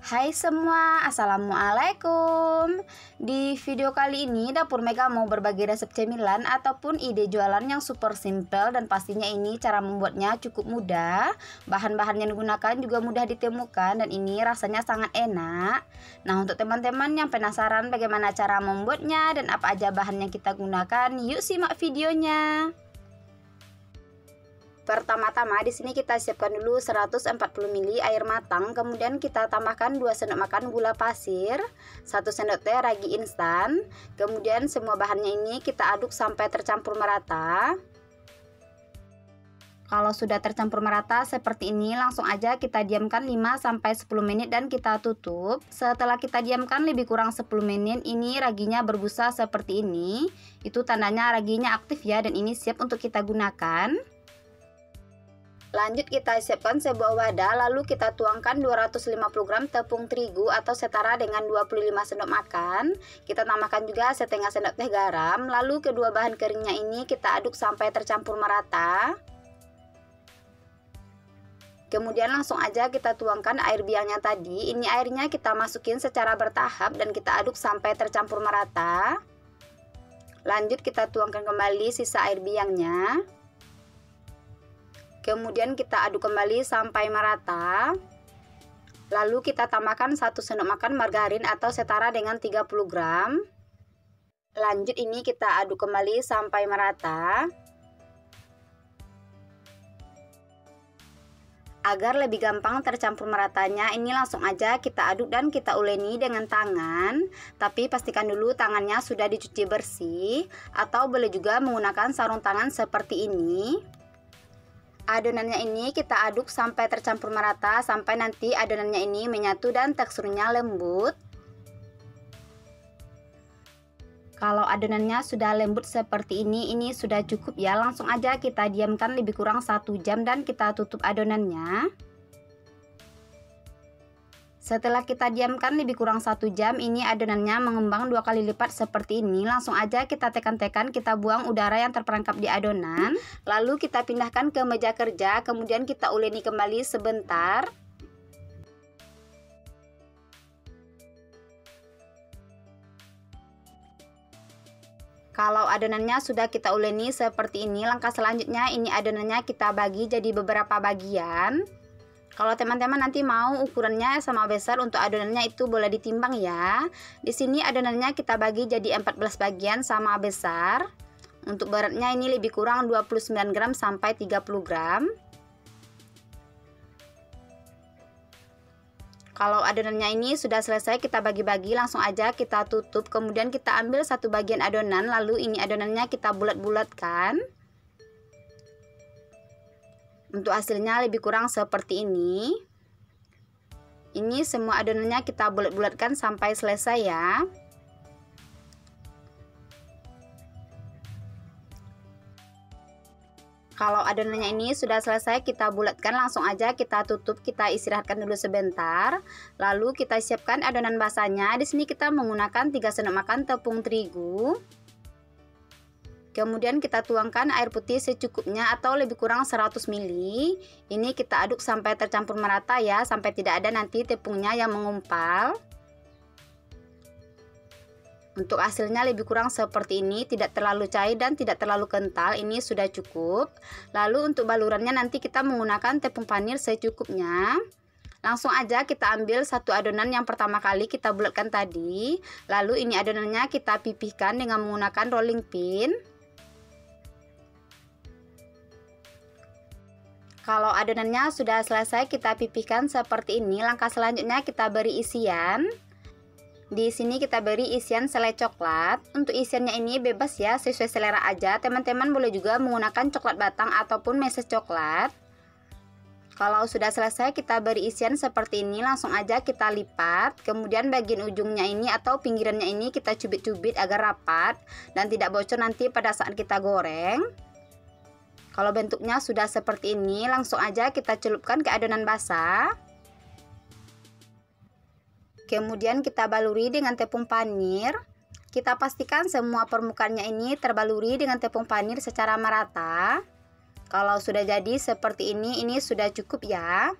Hai semua, Assalamualaikum. Di video kali ini Dapur Mega mau berbagi resep cemilan ataupun ide jualan yang super simple, dan pastinya ini cara membuatnya cukup mudah. Bahan-bahan yang digunakan juga mudah ditemukan dan ini rasanya sangat enak. Nah, untuk teman-teman yang penasaran bagaimana cara membuatnya dan apa aja bahan yang kita gunakan, yuk simak videonya. Pertama-tama di sini kita siapkan dulu 140 ml air matang, kemudian kita tambahkan 2 sendok makan gula pasir, 1 sendok teh ragi instan. Kemudian semua bahannya ini kita aduk sampai tercampur merata. Kalau sudah tercampur merata seperti ini, langsung aja kita diamkan 5-10 menit dan kita tutup. Setelah kita diamkan lebih kurang 10 menit, ini raginya berbusa seperti ini. Itu tandanya raginya aktif ya, dan ini siap untuk kita gunakan. Lanjut kita siapkan sebuah wadah, lalu kita tuangkan 250 gram tepung terigu atau setara dengan 25 sendok makan. Kita tambahkan juga setengah sendok teh garam, lalu kedua bahan keringnya ini kita aduk sampai tercampur merata. Kemudian langsung aja kita tuangkan air biangnya tadi. Ini airnya kita masukin secara bertahap dan kita aduk sampai tercampur merata. Lanjut kita tuangkan kembali sisa air biangnya. Kemudian kita aduk kembali sampai merata. Lalu kita tambahkan 1 sendok makan margarin atau setara dengan 30 gram. Lanjut ini kita aduk kembali sampai merata. Agar lebih gampang tercampur meratanya, ini langsung aja kita aduk dan kita uleni dengan tangan. Tapi pastikan dulu tangannya sudah dicuci bersih, atau boleh juga menggunakan sarung tangan seperti ini. Adonannya ini kita aduk sampai tercampur merata, sampai nanti adonannya ini menyatu dan teksturnya lembut. Kalau adonannya sudah lembut seperti ini sudah cukup ya. Langsung aja kita diamkan lebih kurang 1 jam dan kita tutup adonannya. Setelah kita diamkan lebih kurang 1 jam, ini adonannya mengembang 2 kali lipat seperti ini. Langsung aja kita tekan-tekan, kita buang udara yang terperangkap di adonan. Lalu kita pindahkan ke meja kerja, kemudian kita uleni kembali sebentar. Kalau adonannya sudah kita uleni seperti ini, langkah selanjutnya ini adonannya kita bagi jadi beberapa bagian. Kalau teman-teman nanti mau ukurannya sama besar untuk adonannya itu boleh ditimbang ya. Di sini adonannya kita bagi jadi 14 bagian sama besar. Untuk beratnya ini lebih kurang 29 gram sampai 30 gram. Kalau adonannya ini sudah selesai kita bagi-bagi, langsung aja kita tutup. Kemudian kita ambil satu bagian adonan, lalu ini adonannya kita bulat-bulatkan. Untuk hasilnya lebih kurang seperti ini. Ini semua adonannya kita bulat-bulatkan sampai selesai ya. Kalau adonannya ini sudah selesai kita bulatkan, langsung aja kita tutup, kita istirahatkan dulu sebentar. Lalu kita siapkan adonan basahnya. Di sini kita menggunakan 3 sendok makan tepung terigu. Kemudian kita tuangkan air putih secukupnya atau lebih kurang 100 ml. Ini kita aduk sampai tercampur merata ya, sampai tidak ada nanti tepungnya yang mengumpal. Untuk hasilnya lebih kurang seperti ini, tidak terlalu cair dan tidak terlalu kental, ini sudah cukup. Lalu untuk balurannya nanti kita menggunakan tepung panir secukupnya. Langsung aja kita ambil satu adonan yang pertama kali kita bulatkan tadi. Lalu ini adonannya kita pipihkan dengan menggunakan rolling pin. Kalau adonannya sudah selesai kita pipihkan seperti ini, langkah selanjutnya kita beri isian. Di sini kita beri isian selai coklat. Untuk isiannya ini bebas ya, sesuai selera aja. Teman-teman boleh juga menggunakan coklat batang ataupun meses coklat. Kalau sudah selesai kita beri isian seperti ini, langsung aja kita lipat. Kemudian bagian ujungnya ini atau pinggirannya ini kita cubit-cubit agar rapat dan tidak bocor nanti pada saat kita goreng. Kalau bentuknya sudah seperti ini, langsung aja kita celupkan ke adonan basah. Kemudian kita baluri dengan tepung panir. Kita pastikan semua permukaannya ini terbaluri dengan tepung panir secara merata. Kalau sudah jadi seperti ini sudah cukup ya.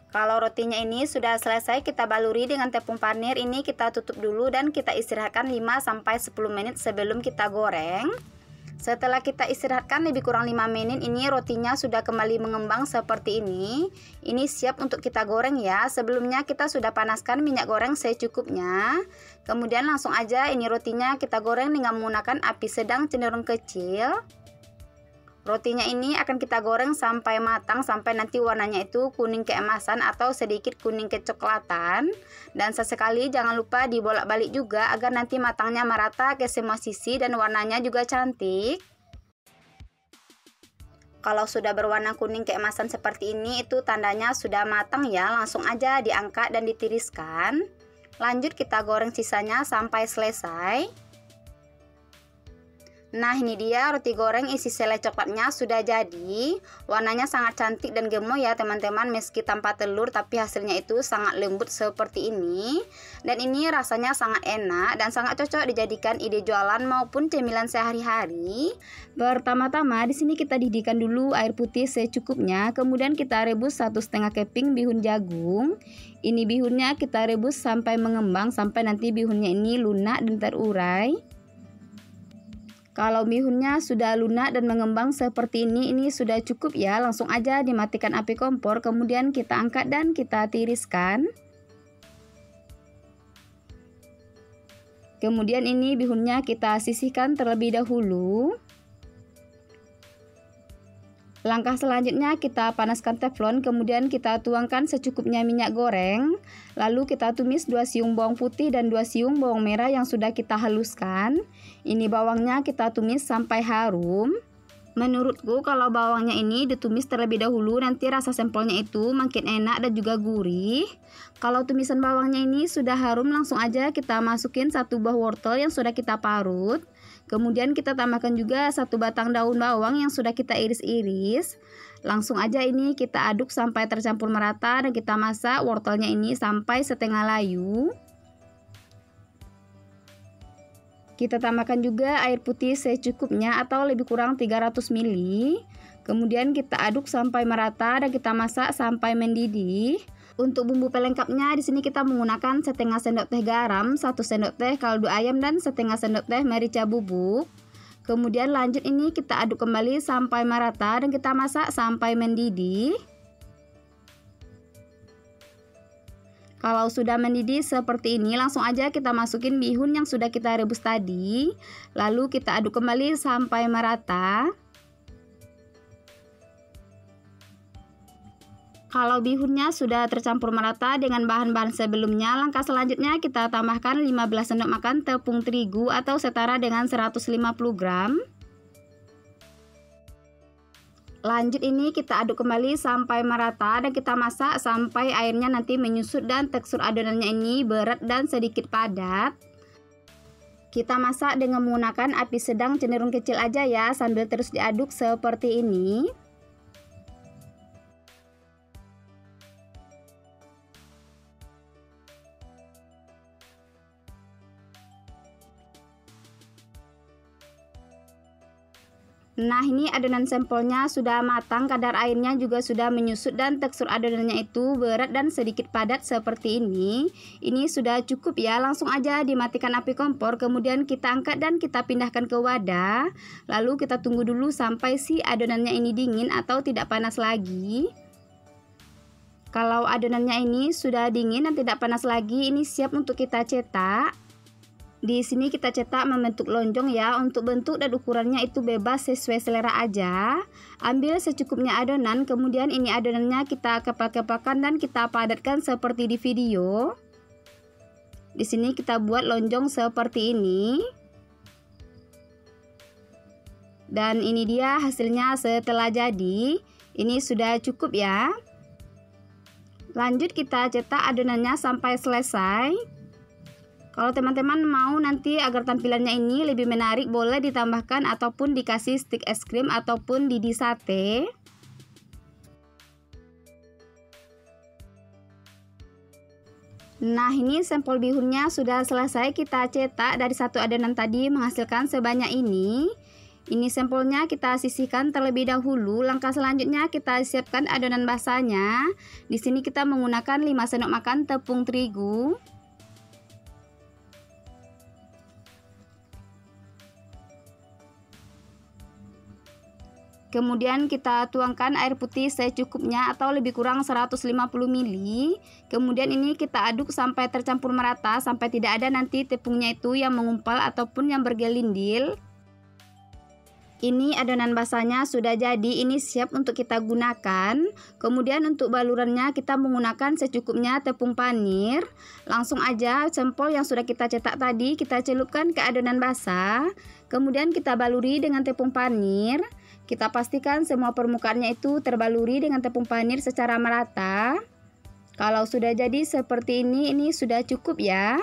Kalau rotinya ini sudah selesai kita baluri dengan tepung panir, ini kita tutup dulu dan kita istirahatkan 5-10 menit sebelum kita goreng. Setelah kita istirahatkan lebih kurang 5 menit, ini rotinya sudah kembali mengembang seperti ini. Ini siap untuk kita goreng ya. Sebelumnya kita sudah panaskan minyak goreng secukupnya. Kemudian langsung aja ini rotinya kita goreng dengan menggunakan api sedang cenderung kecil. Rotinya ini akan kita goreng sampai matang, sampai nanti warnanya itu kuning keemasan atau sedikit kuning kecoklatan. Dan sesekali jangan lupa dibolak-balik juga agar nanti matangnya merata ke semua sisi dan warnanya juga cantik. Kalau sudah berwarna kuning keemasan seperti ini, itu tandanya sudah matang ya. Langsung aja diangkat dan ditiriskan. Lanjut kita goreng sisanya sampai selesai. Nah, ini dia roti goreng isi selai coklatnya sudah jadi. Warnanya sangat cantik dan gemoy ya teman-teman, meski tanpa telur tapi hasilnya itu sangat lembut seperti ini. Dan ini rasanya sangat enak dan sangat cocok dijadikan ide jualan maupun cemilan sehari-hari. Pertama-tama di sini kita didihkan dulu air putih secukupnya, kemudian kita rebus 1,5 keping bihun jagung. Ini bihunnya kita rebus sampai mengembang, sampai nanti bihunnya ini lunak dan terurai. Kalau bihunnya sudah lunak dan mengembang seperti ini sudah cukup ya. Langsung aja dimatikan api kompor, kemudian kita angkat dan kita tiriskan. Kemudian ini bihunnya kita sisihkan terlebih dahulu. Langkah selanjutnya kita panaskan teflon, kemudian kita tuangkan secukupnya minyak goreng. Lalu kita tumis 2 siung bawang putih dan 2 siung bawang merah yang sudah kita haluskan. Ini bawangnya kita tumis sampai harum. Menurutku kalau bawangnya ini ditumis terlebih dahulu, nanti rasa sempolnya itu makin enak dan juga gurih. Kalau tumisan bawangnya ini sudah harum, langsung aja kita masukin 1 buah wortel yang sudah kita parut. Kemudian kita tambahkan juga 1 batang daun bawang yang sudah kita iris-iris. Langsung aja ini kita aduk sampai tercampur merata dan kita masak wortelnya ini sampai setengah layu. Kita tambahkan juga air putih secukupnya atau lebih kurang 300 ml. Kemudian kita aduk sampai merata dan kita masak sampai mendidih. Untuk bumbu pelengkapnya di sini kita menggunakan setengah sendok teh garam, 1 sendok teh kaldu ayam dan setengah sendok teh merica bubuk. Kemudian lanjut ini kita aduk kembali sampai merata dan kita masak sampai mendidih. Kalau sudah mendidih seperti ini, langsung aja kita masukin bihun yang sudah kita rebus tadi. Lalu kita aduk kembali sampai merata. Kalau bihunnya sudah tercampur merata dengan bahan-bahan sebelumnya, langkah selanjutnya kita tambahkan 15 sendok makan tepung terigu atau setara dengan 150 gram. Lanjut ini kita aduk kembali sampai merata dan kita masak sampai airnya nanti menyusut dan tekstur adonannya ini berat dan sedikit padat. Kita masak dengan menggunakan api sedang cenderung kecil aja ya, sambil terus diaduk seperti ini. Nah, ini adonan sampelnya sudah matang, kadar airnya juga sudah menyusut dan tekstur adonannya itu berat dan sedikit padat seperti ini. Ini sudah cukup ya, langsung aja dimatikan api kompor, kemudian kita angkat dan kita pindahkan ke wadah. Lalu kita tunggu dulu sampai si adonannya ini dingin atau tidak panas lagi. Kalau adonannya ini sudah dingin dan tidak panas lagi, ini siap untuk kita cetak. Di sini kita cetak membentuk lonjong ya. Untuk bentuk dan ukurannya itu bebas sesuai selera aja. Ambil secukupnya adonan, kemudian ini adonannya kita kepal-kepalkan dan kita padatkan seperti di video. Di sini kita buat lonjong seperti ini. Dan ini dia hasilnya setelah jadi. Ini sudah cukup ya. Lanjut kita cetak adonannya sampai selesai. Kalau teman-teman mau nanti agar tampilannya ini lebih menarik, boleh ditambahkan ataupun dikasih stik es krim ataupun didi sate. Nah, ini sampel bihunnya sudah selesai kita cetak. Dari 1 adonan tadi menghasilkan sebanyak ini. Ini sampelnya kita sisihkan terlebih dahulu. Langkah selanjutnya kita siapkan adonan basahnya. Di sini kita menggunakan 5 sendok makan tepung terigu. Kemudian kita tuangkan air putih secukupnya atau lebih kurang 150 ml. Kemudian ini kita aduk sampai tercampur merata, sampai tidak ada nanti tepungnya itu yang mengumpal ataupun yang bergelindil. Ini adonan basahnya sudah jadi, ini siap untuk kita gunakan. Kemudian untuk balurannya kita menggunakan secukupnya tepung panir. Langsung aja sampel yang sudah kita cetak tadi kita celupkan ke adonan basah. Kemudian kita baluri dengan tepung panir. Kita pastikan semua permukaannya itu terbaluri dengan tepung panir secara merata. Kalau sudah jadi seperti ini sudah cukup ya.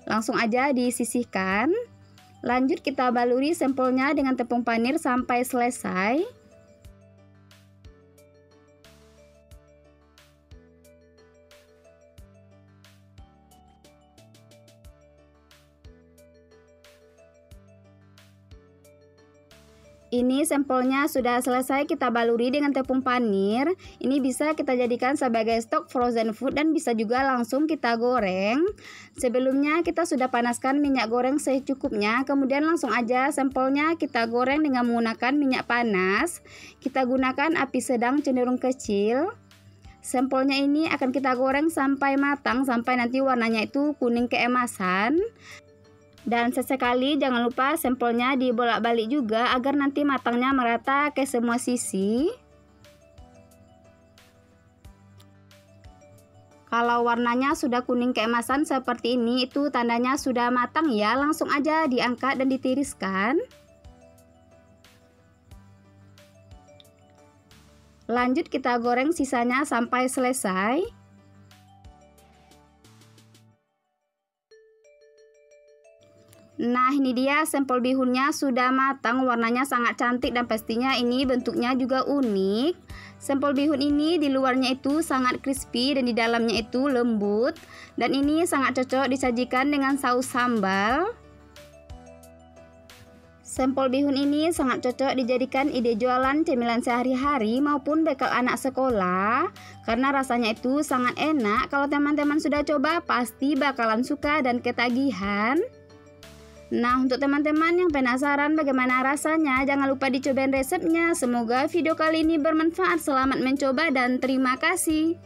Langsung aja disisihkan. Lanjut kita baluri sampelnya dengan tepung panir sampai selesai. Ini sampelnya sudah selesai kita baluri dengan tepung panir. Ini bisa kita jadikan sebagai stok frozen food dan bisa juga langsung kita goreng. Sebelumnya kita sudah panaskan minyak goreng secukupnya. Kemudian langsung aja sampelnya kita goreng dengan menggunakan minyak panas. Kita gunakan api sedang cenderung kecil. Sampelnya ini akan kita goreng sampai matang, sampai nanti warnanya itu kuning keemasan. Dan sesekali jangan lupa sampelnya dibolak-balik juga agar nanti matangnya merata ke semua sisi. Kalau warnanya sudah kuning keemasan seperti ini, itu tandanya sudah matang ya. Langsung aja diangkat dan ditiriskan. Lanjut kita goreng sisanya sampai selesai. Nah, ini dia sampel bihunnya sudah matang, warnanya sangat cantik dan pastinya ini bentuknya juga unik. Sampel bihun ini di luarnya itu sangat crispy dan di dalamnya itu lembut. Dan ini sangat cocok disajikan dengan saus sambal. Sampel bihun ini sangat cocok dijadikan ide jualan cemilan sehari-hari maupun bekal anak sekolah. Karena rasanya itu sangat enak, kalau teman-teman sudah coba pasti bakalan suka dan ketagihan. Nah, untuk teman-teman yang penasaran bagaimana rasanya, jangan lupa dicobain resepnya. Semoga video kali ini bermanfaat. Selamat mencoba dan terima kasih.